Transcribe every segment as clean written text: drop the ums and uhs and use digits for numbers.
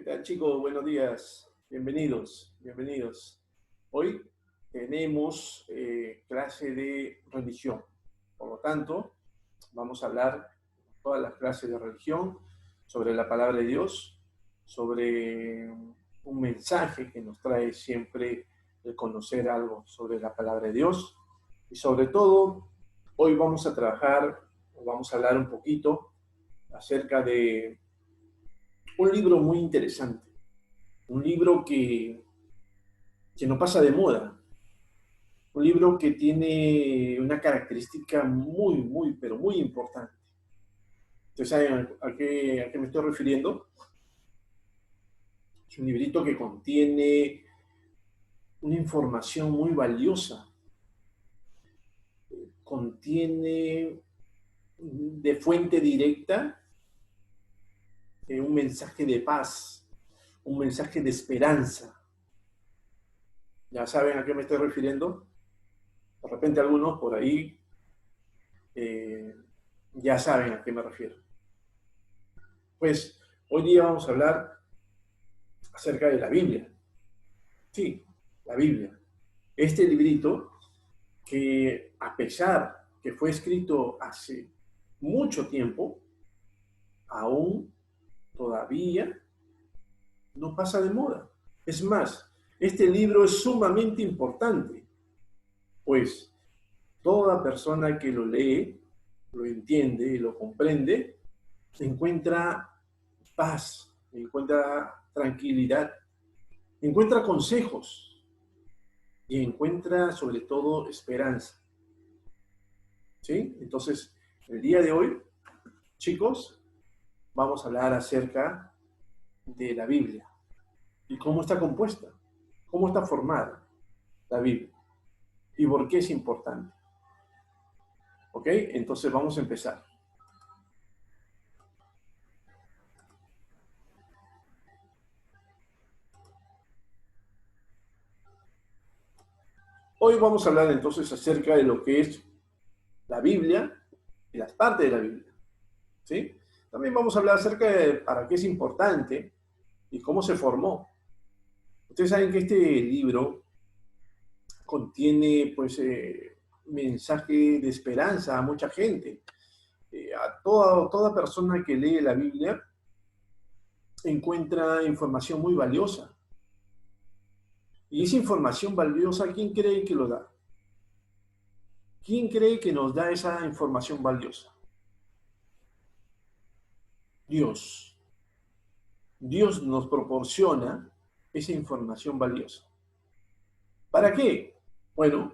¿Qué tal, chicos? Buenos días. Bienvenidos, bienvenidos. Hoy tenemos clase de religión. Por lo tanto, vamos a hablar todas las clases de religión, sobre la palabra de Dios, sobre un mensaje que nos trae siempre el conocer algo sobre la palabra de Dios. Y sobre todo, hoy vamos a trabajar, o vamos a hablar un poquito acerca de un libro muy interesante. Un libro que no pasa de moda. Un libro que tiene una característica pero muy importante. ¿Ustedes saben a qué me estoy refiriendo? Es un librito que contiene una información muy valiosa. Contiene de fuente directa un mensaje de paz, un mensaje de esperanza. ¿Ya saben a qué me estoy refiriendo? De repente algunos por ahí eh, ya saben a qué me refiero. Pues hoy día vamos a hablar acerca de la Biblia. Sí, la Biblia. Este librito que a pesar que fue escrito hace mucho tiempo, aún todavía no pasa de moda. Es más, este libro es sumamente importante, pues toda persona que lo lee, lo entiende y lo comprende, encuentra paz, encuentra tranquilidad, encuentra consejos y encuentra sobre todo esperanza. ¿Sí? Entonces, el día de hoy, chicos, vamos a hablar acerca de la Biblia y cómo está compuesta, cómo está formada la Biblia y por qué es importante. ¿Ok? Entonces vamos a empezar. Hoy vamos a hablar entonces acerca de lo que es la Biblia y las partes de la Biblia. ¿Sí? También vamos a hablar acerca de para qué es importante y cómo se formó. Ustedes saben que este libro contiene pues mensaje de esperanza a mucha gente. A toda persona que lee la Biblia encuentra información muy valiosa. Y esa información valiosa, ¿quién cree que lo da? ¿Quién cree que nos da esa información valiosa? Dios. Dios nos proporciona esa información valiosa. ¿Para qué? Bueno,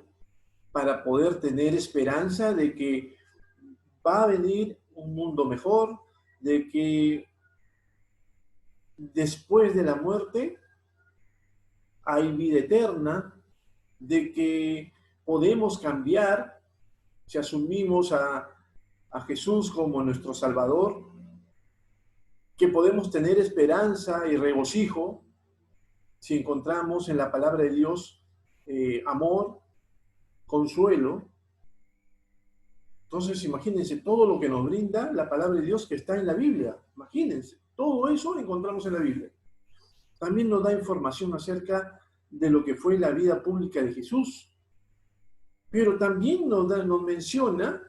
para poder tener esperanza de que va a venir un mundo mejor, de que después de la muerte hay vida eterna, de que podemos cambiar si asumimos a Jesús como nuestro Salvador, que podemos tener esperanza y regocijo si encontramos en la palabra de Dios amor, consuelo. Entonces, imagínense todo lo que nos brinda la palabra de Dios que está en la Biblia. Imagínense, todo eso lo encontramos en la Biblia. También nos da información acerca de lo que fue la vida pública de Jesús. Pero también nos menciona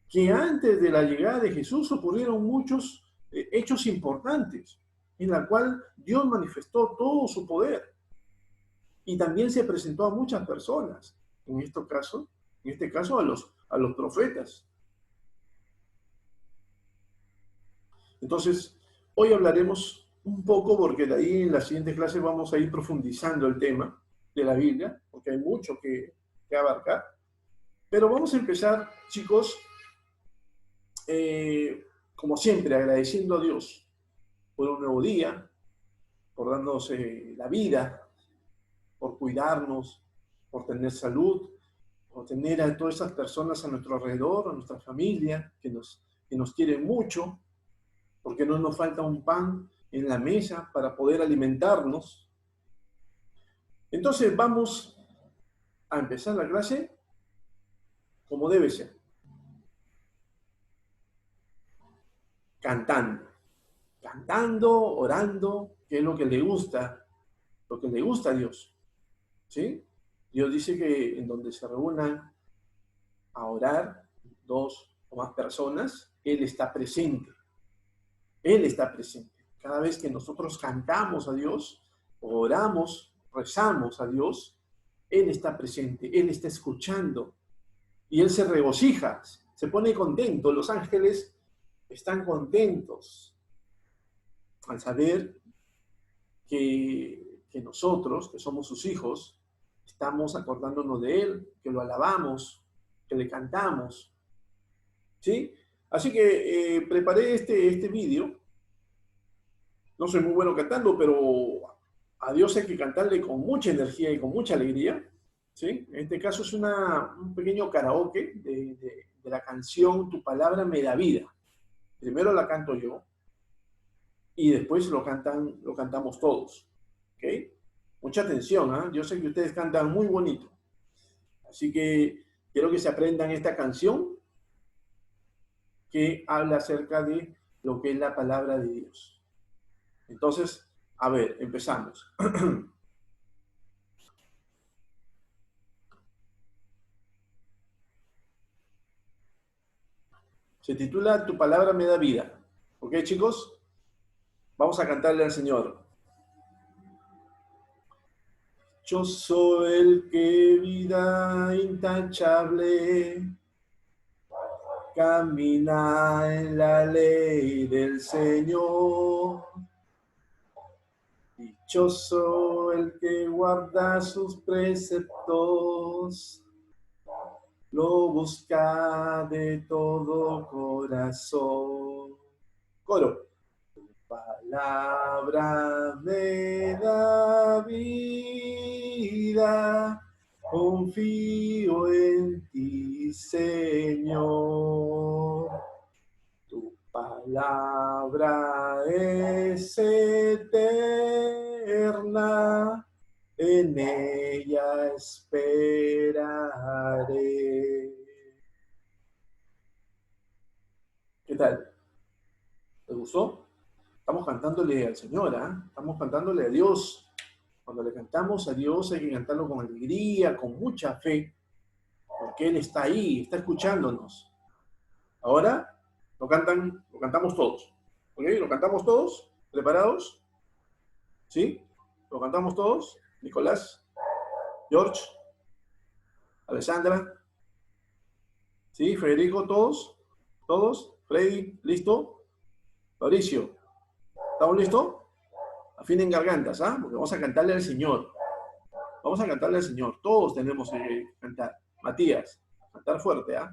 que antes de la llegada de Jesús ocurrieron muchos hechos importantes, en la cual Dios manifestó todo su poder. Y también se presentó a muchas personas, en este caso a los profetas. Entonces, hoy hablaremos un poco, porque de ahí en la siguiente clase vamos a ir profundizando el tema de la Biblia, porque hay mucho que abarcar. Pero vamos a empezar, chicos, como siempre, agradeciendo a Dios por un nuevo día, por darnos la vida, por cuidarnos, por tener salud, por tener a todas esas personas a nuestro alrededor, a nuestra familia, que nos quieren mucho, porque no nos falta un pan en la mesa para poder alimentarnos. Entonces vamos a empezar la clase como debe ser, cantando, orando qué es lo que le gusta a Dios, ¿sí? Dios dice que en donde se reúnan a orar dos o más personas, Él está presente. Él está presente. Cada vez que nosotros cantamos a Dios, oramos, rezamos a Dios, Él está presente, Él está escuchando y Él se regocija, se pone contento. Los ángeles están contentos al saber que nosotros, que somos sus hijos, estamos acordándonos de Él, que lo alabamos, que le cantamos, ¿sí? Así que preparé este vídeo. No soy muy bueno cantando, pero a Dios hay que cantarle con mucha energía y con mucha alegría, ¿sí? En este caso es un pequeño karaoke de la canción Tu palabra me da vida. Primero la canto yo y después lo cantamos todos, ¿ok? Mucha atención, ¿eh? Yo sé que ustedes cantan muy bonito, así que quiero que se aprendan esta canción que habla acerca de lo que es la palabra de Dios. Entonces, a ver, empezamos. Se titula Tu palabra me da vida. ¿Ok, chicos? Vamos a cantarle al Señor. Yo soy el que vida intachable camina en la ley del Señor. Dichoso el que guarda sus preceptos, lo busca de todo corazón. Coro. Palabra me da vida, confío en ti, Señor. Tu palabra es eterna, en ella esperaré. ¿Qué tal? ¿Te gustó? Estamos cantándole al Señor, ¿eh? Estamos cantándole a Dios. Cuando le cantamos a Dios hay que cantarlo con alegría, con mucha fe, porque Él está ahí, está escuchándonos. Ahora lo cantamos todos. ¿Ok? ¿Lo cantamos todos? ¿Preparados? ¿Sí? ¿Lo cantamos todos? Nicolás, George, Alessandra, ¿sí? Federico, todos, todos, Freddy, ¿listo? Mauricio, ¿estamos listos? Afinen gargantas, ¿ah? Porque vamos a cantarle al Señor. Vamos a cantarle al Señor. Todos tenemos que cantar. Matías, cantar fuerte, ¿ah?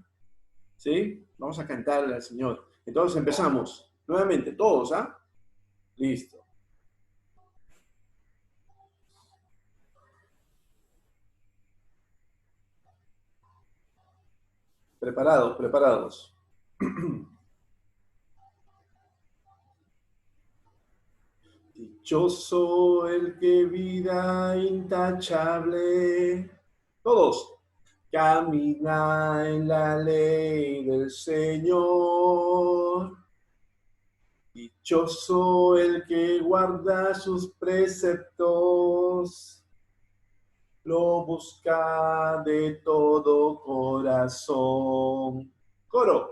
¿Sí? Vamos a cantarle al Señor. Entonces empezamos. Nuevamente, todos, ¿ah? Listo. Preparados, preparados. Dichoso el que vida intachable. Todos. Camina en la ley del Señor. Dichoso el que guarda sus preceptos, lo busca de todo corazón. Coro.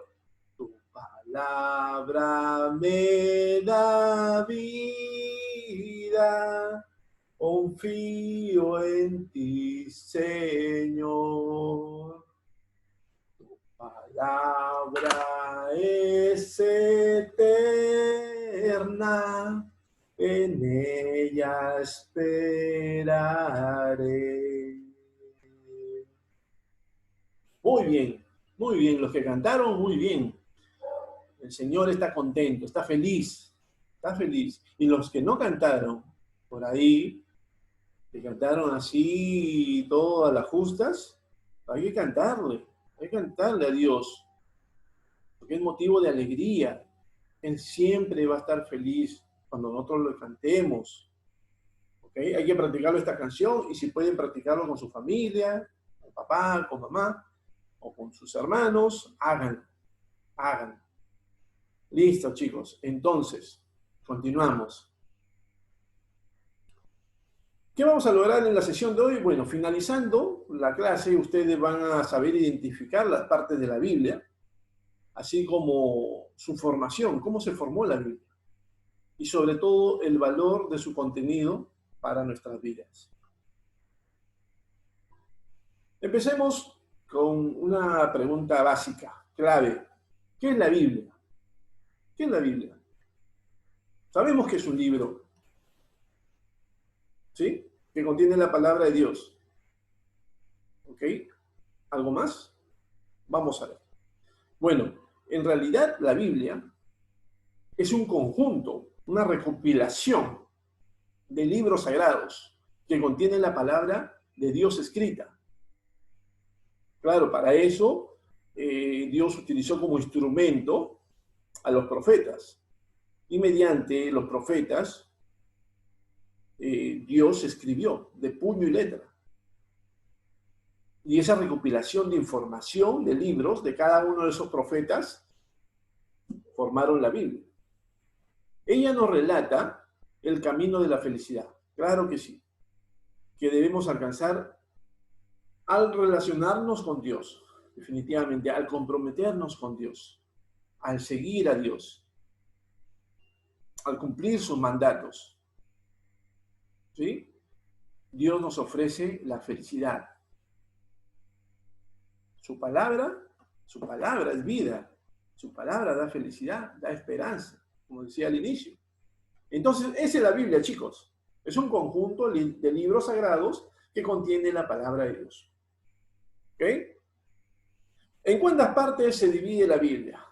Tu palabra me da vida, confío en ti, Señor. Palabra es eterna, en ella esperaré. Muy bien, los que cantaron, muy bien. El Señor está contento, está feliz, está feliz. Y los que no cantaron, por ahí, que cantaron así todas las justas, hay que cantarle. Hay que cantarle a Dios, porque es motivo de alegría. Él siempre va a estar feliz cuando nosotros lo cantemos. ¿Okay? Hay que practicarlo esta canción y si pueden practicarlo con su familia, con papá, con mamá o con sus hermanos, háganlo. Listo, chicos. Entonces, continuamos. ¿Qué vamos a lograr en la sesión de hoy? Bueno, finalizando la clase, ustedes van a saber identificar las partes de la Biblia, así como su formación, cómo se formó la Biblia, y sobre todo el valor de su contenido para nuestras vidas. Empecemos con una pregunta básica, clave. ¿Qué es la Biblia? ¿Qué es la Biblia? Sabemos que es un libro, ¿sí? Que contiene la palabra de Dios. ¿Ok? ¿Algo más? Vamos a ver. Bueno, en realidad la Biblia es un conjunto, una recopilación de libros sagrados que contienen la palabra de Dios escrita. Claro, para eso Dios utilizó como instrumento a los profetas. Y mediante los profetas, Dios escribió de puño y letra. Y esa recopilación de información, de libros, de cada uno de esos profetas, formaron la Biblia. Ella nos relata el camino de la felicidad. Claro que sí, que debemos alcanzar al relacionarnos con Dios, definitivamente, al comprometernos con Dios, al seguir a Dios, al cumplir sus mandatos. ¿Sí? Dios nos ofrece la felicidad. Su palabra es vida. Su palabra da felicidad, da esperanza, como decía al inicio. Entonces, esa es la Biblia, chicos. Es un conjunto de libros sagrados que contiene la palabra de Dios. ¿Ok? ¿En cuántas partes se divide la Biblia?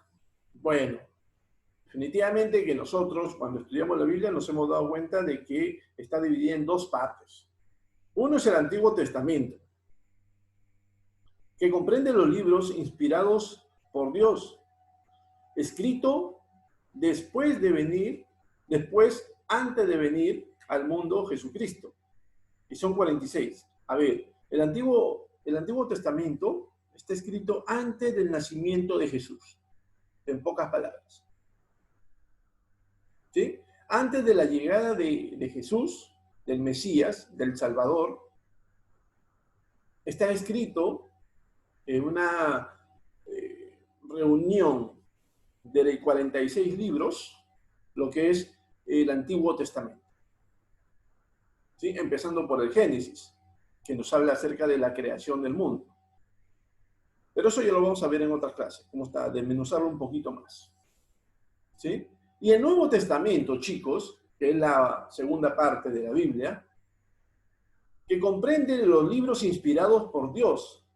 Bueno, definitivamente que nosotros, cuando estudiamos la Biblia, nos hemos dado cuenta de que está dividida en dos partes. Uno es el Antiguo Testamento, que comprende los libros inspirados por Dios, escrito antes de venir al mundo Jesucristo. Y son 46. A ver, el Antiguo Testamento está escrito antes del nacimiento de Jesús, en pocas palabras. ¿Sí? Antes de la llegada de Jesús, del Mesías, del Salvador, está escrito en una reunión de 46 libros, lo que es el Antiguo Testamento. ¿Sí? Empezando por el Génesis, que nos habla acerca de la creación del mundo. Pero eso ya lo vamos a ver en otras clases, cómo está, desmenuzarlo un poquito más. ¿Sí? Y el Nuevo Testamento, chicos, que es la segunda parte de la Biblia, que comprende los libros inspirados por Dios,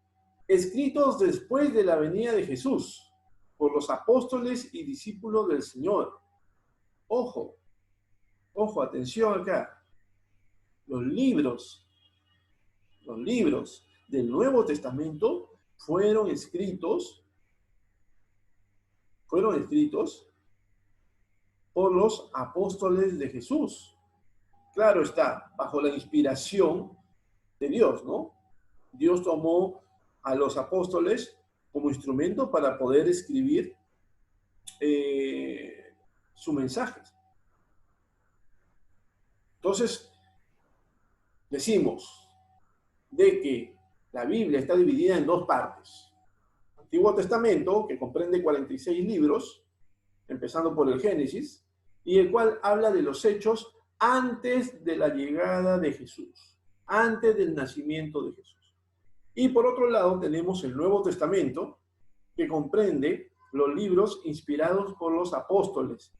escritos después de la venida de Jesús, por los apóstoles y discípulos del Señor. Ojo, atención acá. Los libros del Nuevo Testamento fueron escritos por los apóstoles de Jesús. Claro está, bajo la inspiración de Dios, ¿no? Dios tomó a los apóstoles como instrumento para poder escribir sus mensajes. Entonces, decimos de que la Biblia está dividida en dos partes. Antiguo Testamento, que comprende 46 libros, empezando por el Génesis, y el cual habla de los hechos antes de la llegada de Jesús, antes del nacimiento de Jesús. Y por otro lado tenemos el Nuevo Testamento, que comprende los libros inspirados por los apóstoles.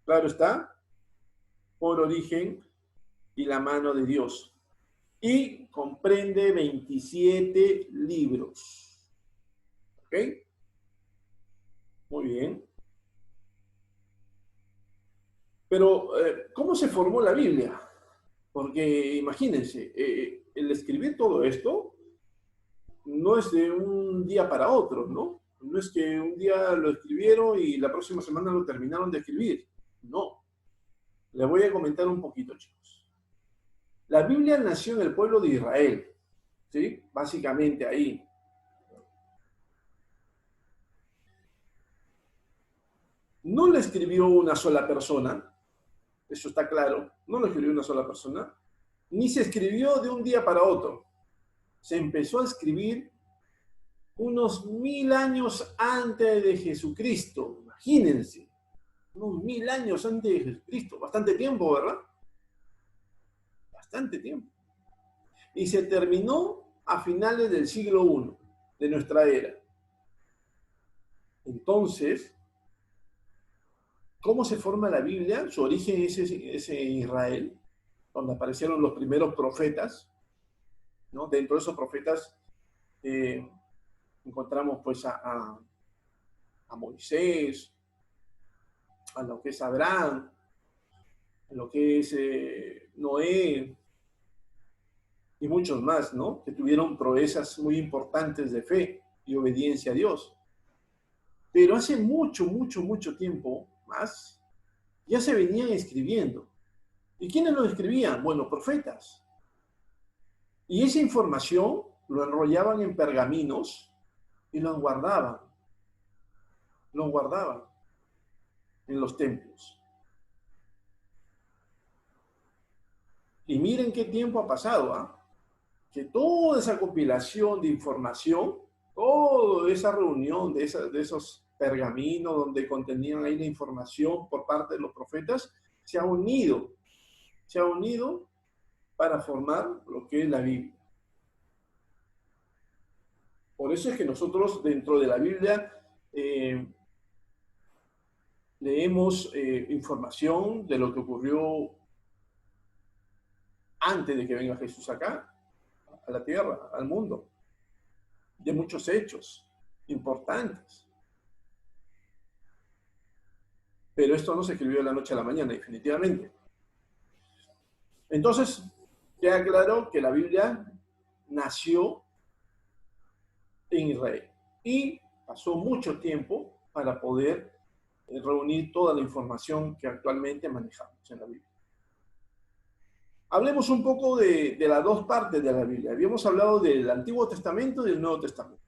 Claro está, por origen y la mano de Dios. Y comprende 27 libros. ¿Ok? Muy bien. Pero, ¿cómo se formó la Biblia? Porque imagínense, el escribir todo esto no es de un día para otro, ¿no? No es que un día lo escribieron y la próxima semana lo terminaron de escribir. No. Les voy a comentar un poquito, chicos. La Biblia nació en el pueblo de Israel, ¿sí? Básicamente ahí. No la escribió una sola persona, eso está claro, no lo escribió una sola persona, ni se escribió de un día para otro. Se empezó a escribir unos 1000 años antes de Jesucristo. Imagínense, unos 1000 años antes de Jesucristo. Bastante tiempo, ¿verdad? Bastante tiempo. Y se terminó a finales del siglo I de nuestra era. Entonces, ¿cómo se forma la Biblia? Su origen es en Israel, donde aparecieron los primeros profetas, ¿no? Dentro de esos profetas encontramos pues a Moisés, a lo que es Abraham, a lo que es Noé y muchos más, ¿no? Que tuvieron proezas muy importantes de fe y obediencia a Dios. Pero hace mucho, mucho, mucho tiempo más, ya se venían escribiendo. ¿Y quiénes lo escribían? Bueno, profetas. Y esa información lo enrollaban en pergaminos y lo guardaban en los templos. Y miren qué tiempo ha pasado, ¿ah? Que toda esa compilación de información, toda esa reunión de esos pergaminos donde contenían ahí la información por parte de los profetas, se ha unido para formar lo que es la Biblia. Por eso es que nosotros dentro de la Biblia leemos información de lo que ocurrió antes de que venga Jesús acá, a la tierra, al mundo, de muchos hechos importantes. Pero esto no se escribió de la noche a la mañana, definitivamente. Entonces, queda claro que la Biblia nació en Israel y pasó mucho tiempo para poder reunir toda la información que actualmente manejamos en la Biblia. Hablemos un poco de las dos partes de la Biblia. Habíamos hablado del Antiguo Testamento y del Nuevo Testamento.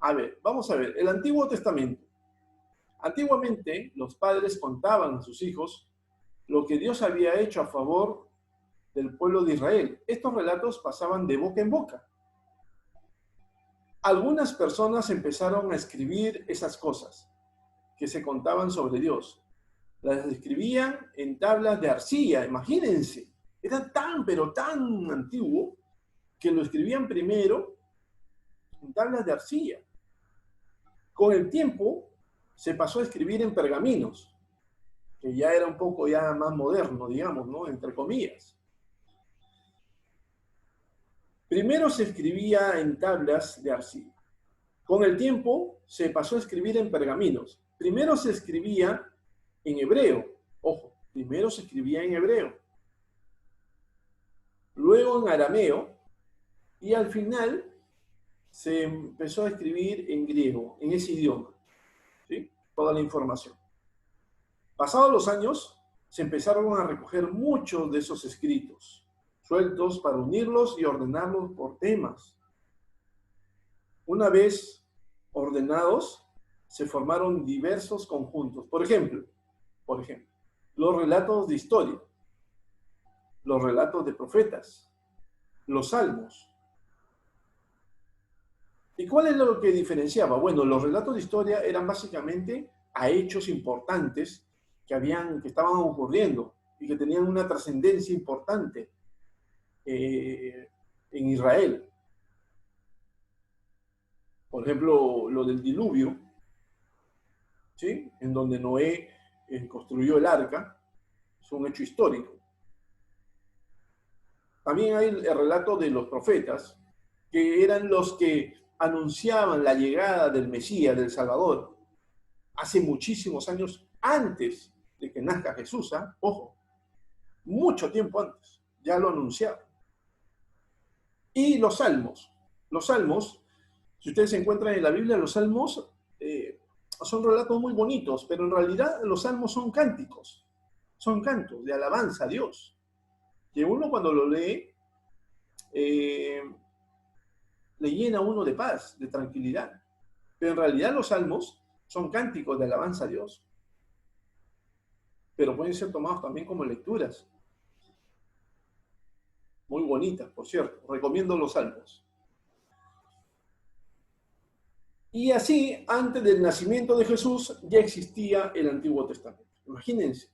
A ver, vamos a ver, el Antiguo Testamento. Antiguamente, los padres contaban a sus hijos lo que Dios había hecho a favor del pueblo de Israel. Estos relatos pasaban de boca en boca. Algunas personas empezaron a escribir esas cosas que se contaban sobre Dios. Las escribían en tablas de arcilla, imagínense. Era tan, pero tan antiguo que lo escribían primero en tablas de arcilla. Con el tiempo se pasó a escribir en pergaminos, que ya era un poco ya más moderno, digamos, ¿no? Entre comillas. Primero se escribía en tablas de arcilla. Con el tiempo se pasó a escribir en pergaminos. Primero se escribía en hebreo. Ojo, primero se escribía en hebreo. Luego en arameo. Y al final se empezó a escribir en griego, en ese idioma. ¿Sí? Toda la información. Pasados los años, se empezaron a recoger muchos de esos escritos, sueltos para unirlos y ordenarlos por temas. Una vez ordenados, se formaron diversos conjuntos. Por ejemplo, los relatos de historia, los relatos de profetas, los salmos. ¿Y cuál es lo que diferenciaba? Bueno, los relatos de historia eran básicamente a hechos importantes que estaban ocurriendo y que tenían una trascendencia importante en Israel. Por ejemplo, lo del diluvio, ¿sí? En donde Noé construyó el arca, es un hecho histórico. También hay el relato de los profetas, que eran los que anunciaban la llegada del Mesías, del Salvador, hace muchísimos años antes de que nazca Jesús, ¿eh? Ojo, mucho tiempo antes, ya lo anunciaban. Y los salmos, si ustedes se encuentran en la Biblia, los salmos son relatos muy bonitos, pero en realidad los salmos son cánticos, son cantos de alabanza a Dios, que uno cuando lo lee, le llena a uno de paz, de tranquilidad. Pero en realidad los salmos son cánticos de alabanza a Dios, pero pueden ser tomados también como lecturas. Muy bonitas, por cierto. Recomiendo los salmos. Y así, antes del nacimiento de Jesús, ya existía el Antiguo Testamento. Imagínense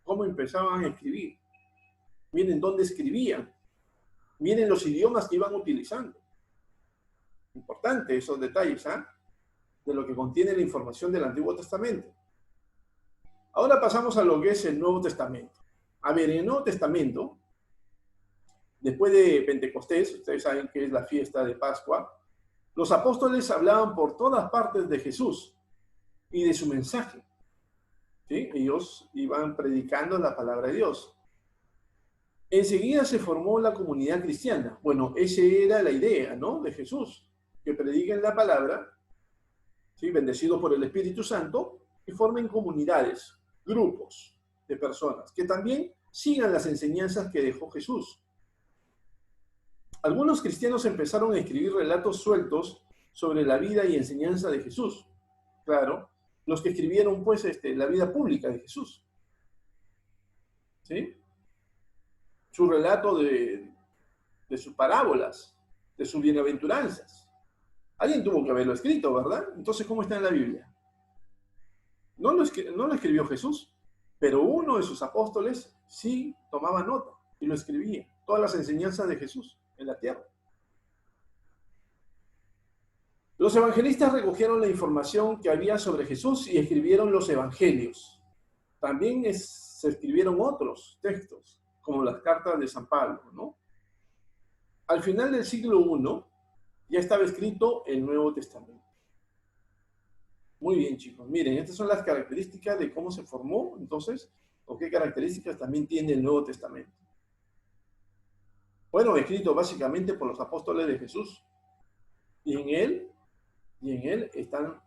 cómo empezaban a escribir. Miren dónde escribían. Miren los idiomas que iban utilizando. Importante esos detalles, ¿ah? De lo que contiene la información del Antiguo Testamento. Ahora pasamos a lo que es el Nuevo Testamento. A ver, en el Nuevo Testamento, después de Pentecostés, ustedes saben que es la fiesta de Pascua, los apóstoles hablaban por todas partes de Jesús y de su mensaje. ¿Sí? Ellos iban predicando la palabra de Dios. Enseguida se formó la comunidad cristiana. Bueno, esa era la idea, ¿no? De Jesús, que prediquen la palabra, ¿sí? Bendecidos por el Espíritu Santo, y formen comunidades, grupos de personas que también sigan las enseñanzas que dejó Jesús. Algunos cristianos empezaron a escribir relatos sueltos sobre la vida y enseñanza de Jesús. Claro, los que escribieron, pues, la vida pública de Jesús. ¿Sí? Su relato de sus parábolas, de sus bienaventuranzas. Alguien tuvo que haberlo escrito, ¿verdad? Entonces, ¿cómo está en la Biblia? No lo escribió Jesús, pero uno de sus apóstoles sí tomaba nota y lo escribía. Todas las enseñanzas de Jesús en la tierra. Los evangelistas recogieron la información que había sobre Jesús y escribieron los evangelios. También se escribieron otros textos, como las cartas de San Pablo, ¿no? Al final del siglo I ya estaba escrito el Nuevo Testamento. Muy bien, chicos. Miren, estas son las características de cómo se formó, entonces, o qué características también tiene el Nuevo Testamento. Fueron escritos básicamente por los apóstoles de Jesús. Y en él están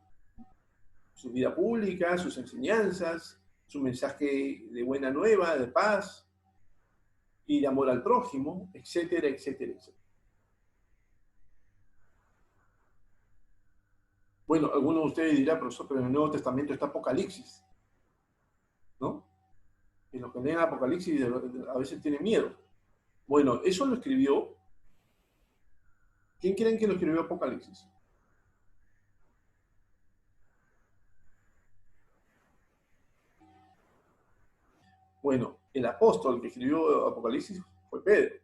su vida pública, sus enseñanzas, su mensaje de buena nueva, de paz y de amor al prójimo, etcétera, etcétera, etcétera. Bueno, algunos de ustedes dirán, profesor, pero en el Nuevo Testamento está Apocalipsis, ¿no? Y los que leen Apocalipsis a veces tienen miedo. Bueno, eso lo escribió. ¿Quién creen que lo escribió Apocalipsis? Bueno, el apóstol que escribió Apocalipsis fue Pedro.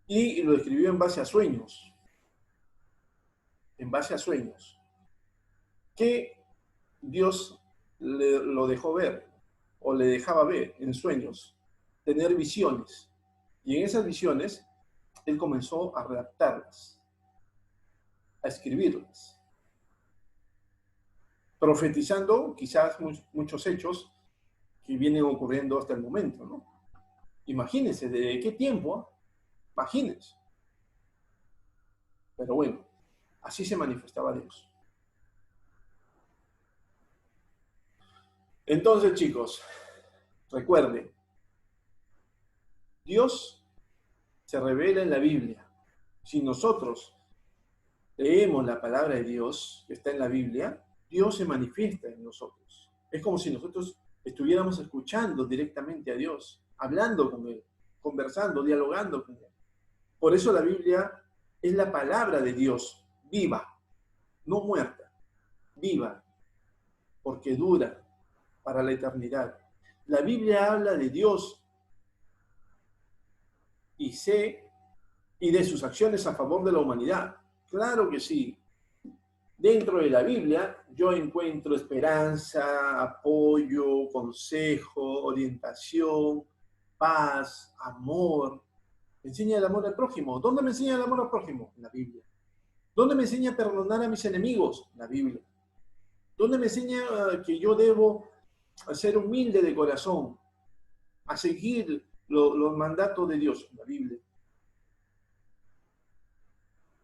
Y lo escribió en base a sueños. En base a sueños. Que Dios lo dejó ver o le dejaba ver en sueños, tener visiones. Y en esas visiones, él comenzó a redactarlas, a escribirlas, profetizando quizás muchos hechos que vienen ocurriendo hasta el momento, ¿no? Imagínense, ¿de qué tiempo? Imagínense. Pero bueno, así se manifestaba Dios. Entonces, chicos, recuerden, Dios se revela en la Biblia. Si nosotros leemos la palabra de Dios que está en la Biblia, Dios se manifiesta en nosotros. Es como si nosotros estuviéramos escuchando directamente a Dios, hablando con Él, conversando, dialogando con Él. Por eso la Biblia es la palabra de Dios, viva, no muerta, viva, porque dura para la eternidad. La Biblia habla de Dios y de sus acciones a favor de la humanidad. Claro que sí. Dentro de la Biblia yo encuentro esperanza, apoyo, consejo, orientación, paz, amor. Me enseña el amor al prójimo. ¿Dónde me enseña el amor al prójimo? En la Biblia. ¿Dónde me enseña a perdonar a mis enemigos? En la Biblia. ¿Dónde me enseña que yo debo ser humilde de corazón, a seguir los mandatos de Dios? En la Biblia.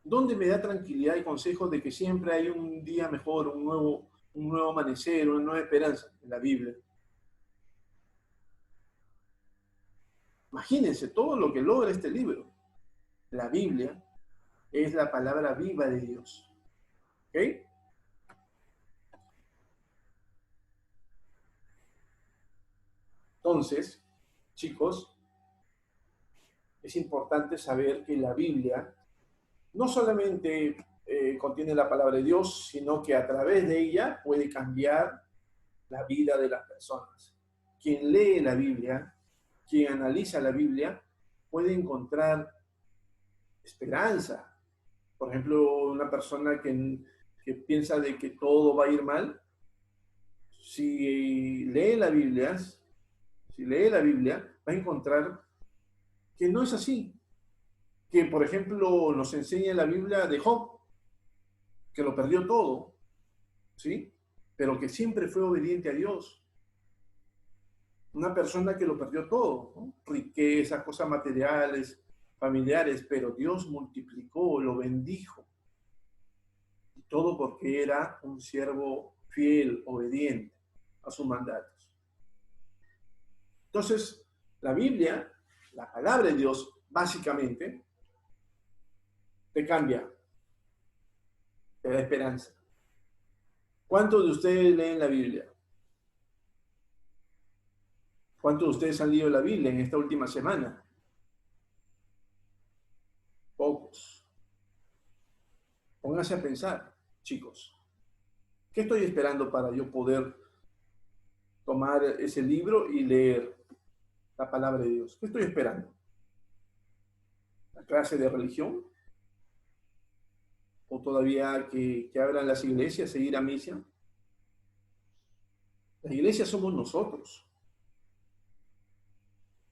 ¿Dónde me da tranquilidad y consejos de que siempre hay un día mejor, un nuevo amanecer, una nueva esperanza? En la Biblia. Imagínense todo lo que logra este libro. La Biblia es la palabra viva de Dios. ¿Ok? Entonces, chicos, es importante saber que la Biblia no solamente contiene la palabra de Dios, sino que a través de ella puede cambiar la vida de las personas. Quien lee la Biblia, quien analiza la Biblia, puede encontrar esperanza. Por ejemplo, una persona que piensa de que todo va a ir mal, si lee la Biblia, va a encontrar que no es así. Que, por ejemplo, nos enseña la Biblia de Job, que lo perdió todo, ¿sí? Pero que siempre fue obediente a Dios. Una persona que lo perdió todo, ¿no? Riquezas, cosas materiales, familiares, pero Dios multiplicó, lo bendijo. Y todo porque era un siervo fiel, obediente a sus mandatos. Entonces, la Biblia, la palabra de Dios, básicamente, te cambia, te da esperanza. ¿Cuántos de ustedes leen la Biblia? ¿Cuántos de ustedes han leído la Biblia en esta última semana? Pocos. Pónganse a pensar, chicos. ¿Qué estoy esperando para yo poder tomar ese libro y leer la palabra de Dios? ¿Qué estoy esperando? ¿La clase de religión? ¿O todavía que abran las iglesias e ir a misa? Las iglesias somos nosotros.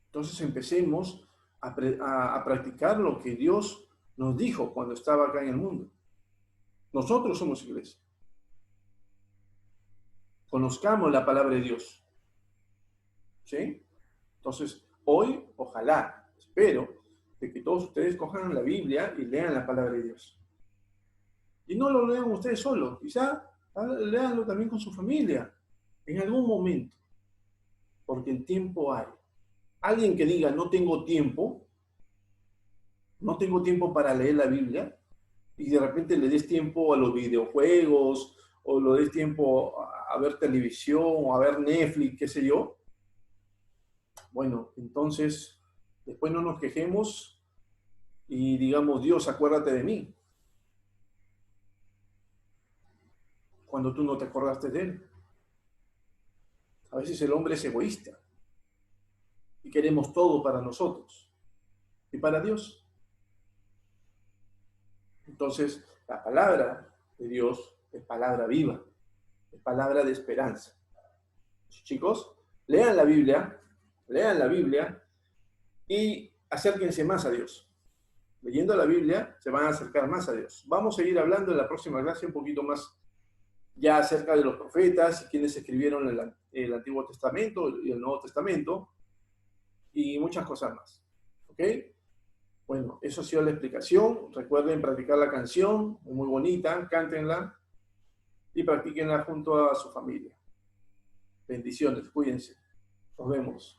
Entonces empecemos a practicar lo que Dios nos dijo cuando estaba acá en el mundo. Nosotros somos iglesia. Conozcamos la palabra de Dios. ¿Sí? Entonces, hoy, ojalá, espero, de que todos ustedes cojan la Biblia y lean la palabra de Dios. Y no lo lean ustedes solos, quizá leanlo también con su familia, en algún momento, porque el tiempo hay. Alguien que diga, no tengo tiempo para leer la Biblia, y de repente le des tiempo a los videojuegos, o le des tiempo a ver televisión, o a ver Netflix, qué sé yo. Bueno, entonces, después no nos quejemos y digamos, Dios, acuérdate de mí, cuando tú no te acordaste de Él. A veces el hombre es egoísta y queremos todo para nosotros y para Dios. Entonces, la palabra de Dios es palabra viva, es palabra de esperanza. Chicos, lean la Biblia y acérquense más a Dios. Leyendo la Biblia se van a acercar más a Dios. Vamos a seguir hablando en la próxima clase un poquito más ya acerca de los profetas y quienes escribieron el Antiguo Testamento y el Nuevo Testamento y muchas cosas más. ¿Ok? Bueno, eso ha sido la explicación. Recuerden practicar la canción, muy bonita, cántenla y practíquenla junto a su familia. Bendiciones, cuídense. Nos vemos.